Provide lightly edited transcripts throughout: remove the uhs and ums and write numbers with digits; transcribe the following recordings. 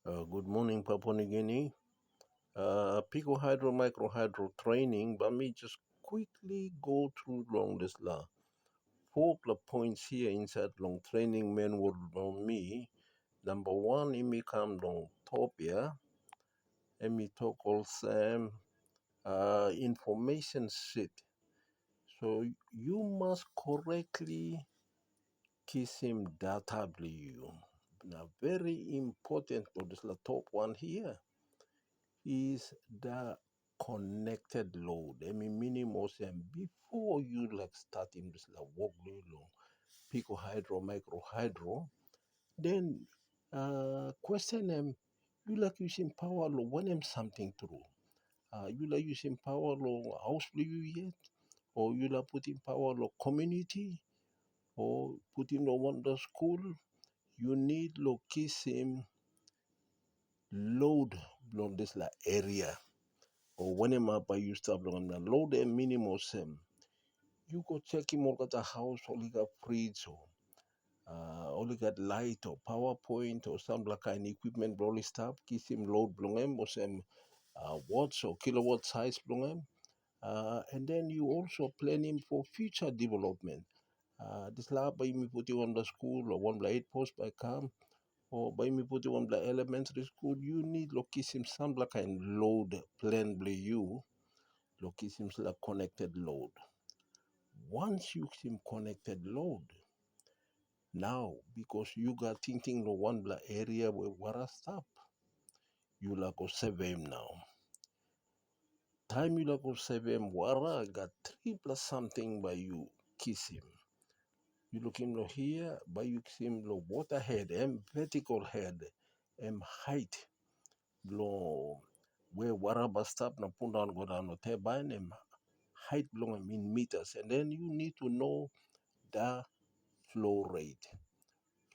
Good morning, Papua New Guinea. Pico hydro, micro hydro training, but me just quickly go through long this la. Four points here inside long training manual on me. Number one, in me come long topia, and me talk also information sheet. So you must correctly Kisim data you. Now, very important to this la top one here is the connected load. I mean, minimum before you like starting this like work long, pico hydro, micro hydro, then question them. You like using power law when them something through. You like using power law house play you yet, or you like putting power law community, or putting the one the school. You need location load on this like area or whenever by you start on the load a minimum sem. You go check him all at the house, only got fridge or only got light or PowerPoint or some like kind of equipment probably stuff, kiss him load blongem or some watts or kilowatt size blongem. And then you also planning for future development. This lab by me put you on the school or one by 8 post by cam or by me put you on the elementary school, you need location some like kind load plan by you locations like connected load. Once you sim connected load, now because you got thinking the one black area where water stop, you like go 7 now. Time you like go 7 water got 3 plus something by you kiss him. You look him lo here, by you kiss him lo water head, vertical head, height, lo where water bus stop na put down go down no turbine, height belong in meters. And then you need to know the flow rate.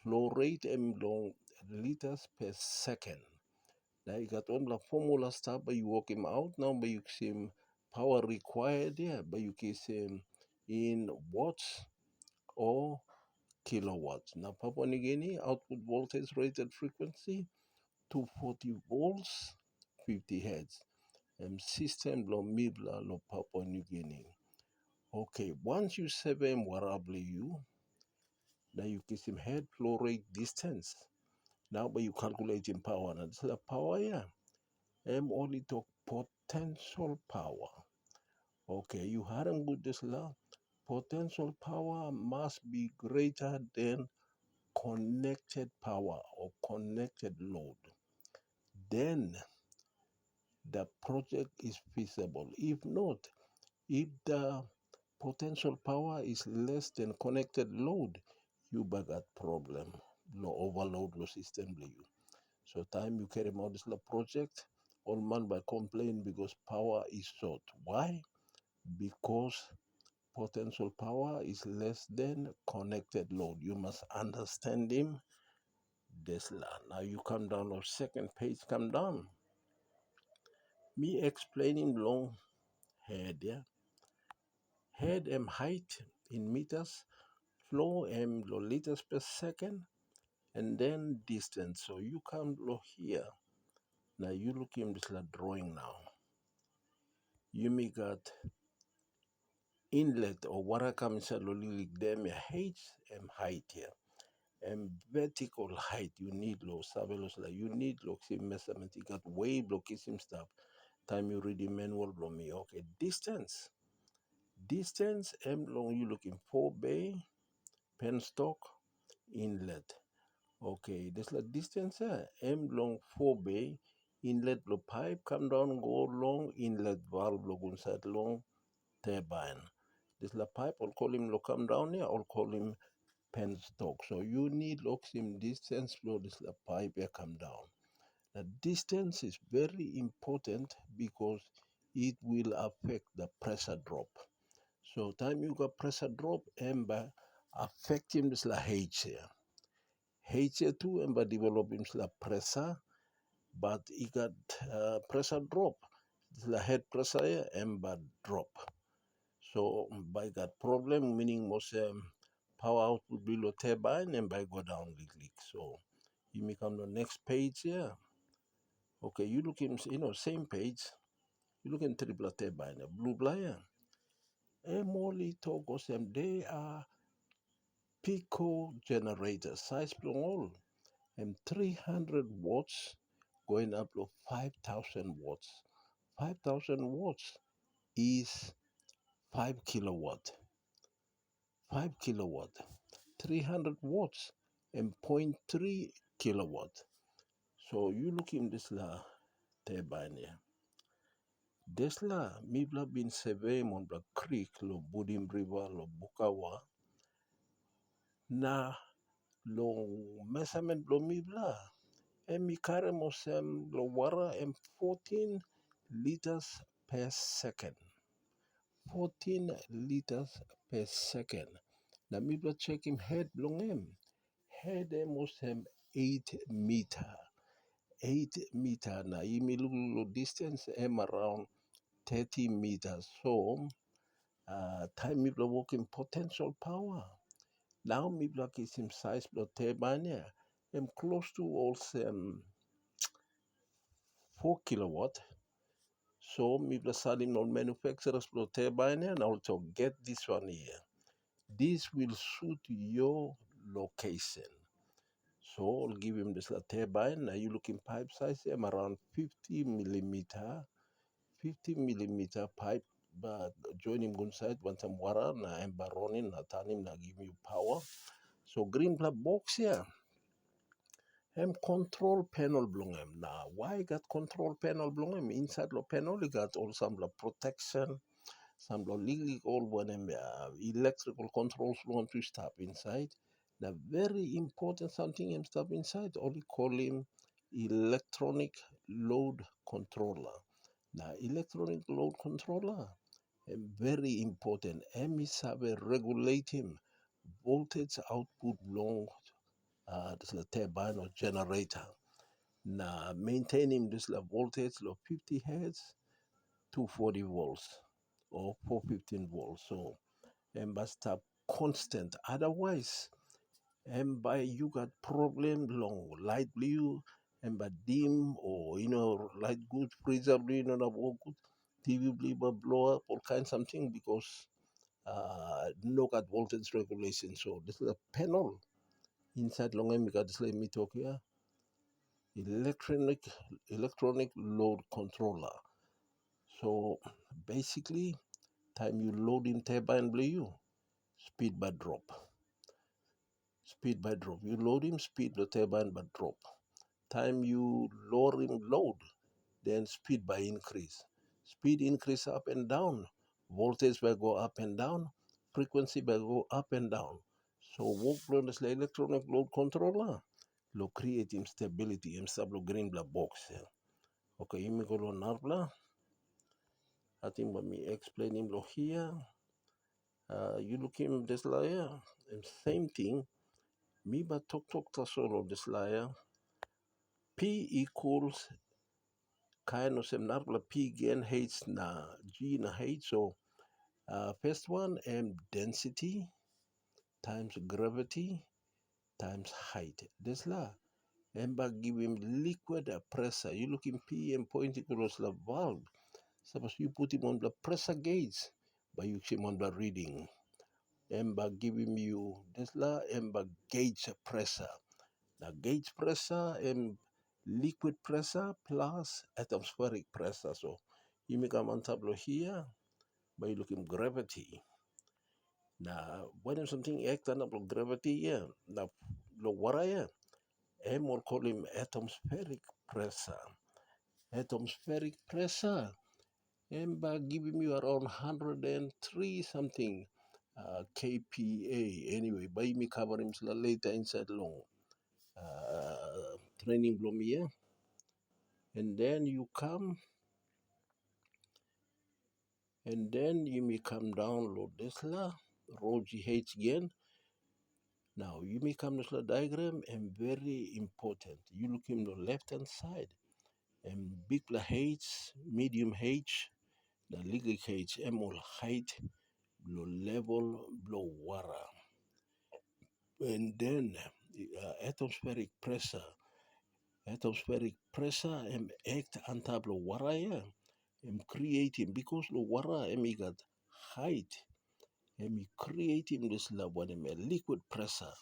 Flow rate em long liters per second. Now you got one la formula start but you work him out now but you see power required there but you can see in watts or kilowatts. Now Papua New Guinea output voltage rated frequency 240 volts 50 hertz. System lo mibla lo Papua New Guinea. Okay, once you 7 warably you now you can see head flow rate distance. Now, but you calculate in power. And it's the power, yeah. I'm only talk potential power. Okay, you hadn't good this law. Potential power must be greater than connected power or connected load. Then the project is feasible. If not, if the potential power is less than connected load, you got problem. No overload the system. So time you carry out this project, all man by complain because power is short. Why? Because potential power is less than connected load. You must understand him. This law. Now you come down on second page, come down. Me explaining long head, yeah. Head and height in meters, flow and liters per second, and then distance. So you come look here. Now you look in this drawing now. You may got inlet or water comes inside them height and height here. And vertical height you need low sabelos like you need low measurement. You got way location stuff. Time you read the manual from me. Okay, distance. Distance M long you looking 4 bay, penstock, inlet. Okay, this like distance M long 4 bay, inlet blow pipe come down go long, inlet valve look inside long turbine. This la pipe, I'll call him lo come down here, I'll call him penstock. So you need loxim distance flow this la pipe here come down. The distance is very important because it will affect the pressure drop. So time you got pressure drop, ember affecting this la H here. H here too, ember developing this la pressure, but it got pressure drop. This la head pressure here, ember drop. So by that problem, meaning most power output below turbine and by go down the leak. So you may come to the next page here. Okay, you look in, same page. You look in triple turbine, blue blaya. Emoli togos them, they are pico generators, size all, and 300 watts going up to 5,000 watts. 5,000 watts is 5 kilowatt. 5 kilowatt. 300 watts and point 0.3 kilowatt. So you look in this la turbine here. This la mibla bin survey on the creek lo Budim River lo Bukawa na lo measurement lo mibla and mi carry mosem lo wara and 14 liters per second. 14 liters per second. Na mibla check him head long him. Head mosem 8 meter. 8 meter na imi lo distance am around 30 meters. So time mibla working potential power. Now mibla kisim size blo turbine am close to also 4 kilowatt. So mibla salim non manufacturers blo turbine and also get this one here. This will suit your location. So I'll give him this turbine. Now you looking pipe size around 50 millimeter, 50 millimeter pipe. But join him gun side one time water na I'm baronin na tanim na give you power. So green black box here. Hem control panel belong him. Now why got control panel belong him? Inside the panel you got all some protection, some legal all when electrical controls want to stop inside. The very important something him stop inside, only call him electronic load controller. Now electronic load controller very important. Emis have a regulate him voltage output long this is a turbine or generator. Now maintaining this voltage of 50 hertz to 40 volts or 415 volts. So and but stop constant. Otherwise, and by you got problem long light blue and by dim or light good freezer blue good TV blue but blow up all kinds of things because no got voltage regulation. So this is a panel inside long end because this let me talk here. Electronic load controller. So basically time you load in turbine blue speed by drop. Speed by drop. You load him, speed the turbine by drop. Time you lower him load, then speed by increase. Speed increase up and down. Voltage will go up and down. Frequency will go up and down. So workload is the electronic load controller. Lo create him stability, him sub lo green black box. Okay, you go to Narbla. I think when me explain him lo here. You look him this layer. And same thing. Me but talk to solo this layer. P equals kind of similar P gain H na G na H. So first one density times gravity times height. This la by give him liquid pressure. You look in P and point equals the valve. Suppose you put him on the pressure gauge, but you see him on the reading. By giving you this la by gauge pressure. Now gauge pressure and liquid pressure plus atmospheric pressure. So you make a man tableau here by looking gravity. Now when something act on gravity here, now lo waraya, I'm more call him atmospheric pressure. Atmospheric pressure and by giving you around 103 something kPa. Anyway, by me covering later inside long training bloom here. And then you come and then you may come download this la row GH again. Now you may come to the diagram and very important. You look in the left hand side and big la H, medium H, the legal H, all height, below level, below water. And then atmospheric pressure Atmospheric pressure act on top of water creating because the water got height creating this lab what liquid pressure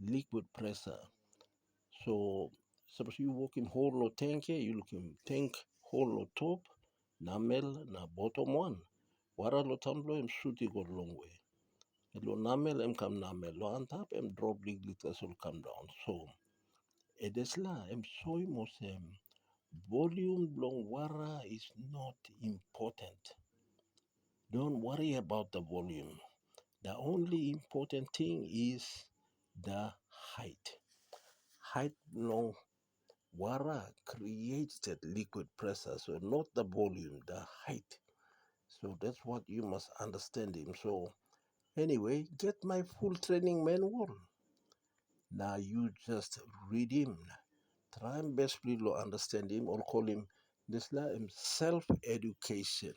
liquid pressure. So suppose you walk in whole no tank here, you look in tank whole no top, na mel na bottom one. Wara lo tumbler em shooting go long way. Lo namel em come namel. Lo on top em drop liters will come down. So edesla em soy mos volume long wara is not important. Don't worry about the volume. The only important thing is the height. Height long water creates that liquid pressure, so not the volume, the height. So that's what you must understand him. So anyway, get my full training manual. Now you just read him. Try and best to understand him or call him this him self-education.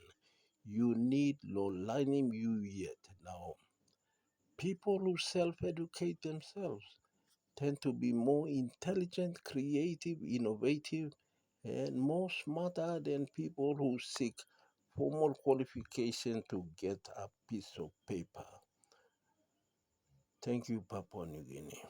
You need lo learning you yet. Now people who self-educate themselves tend to be more intelligent, creative, innovative, and more smarter than people who seek formal qualification to get a piece of paper. Thank you, Papua New Guinea.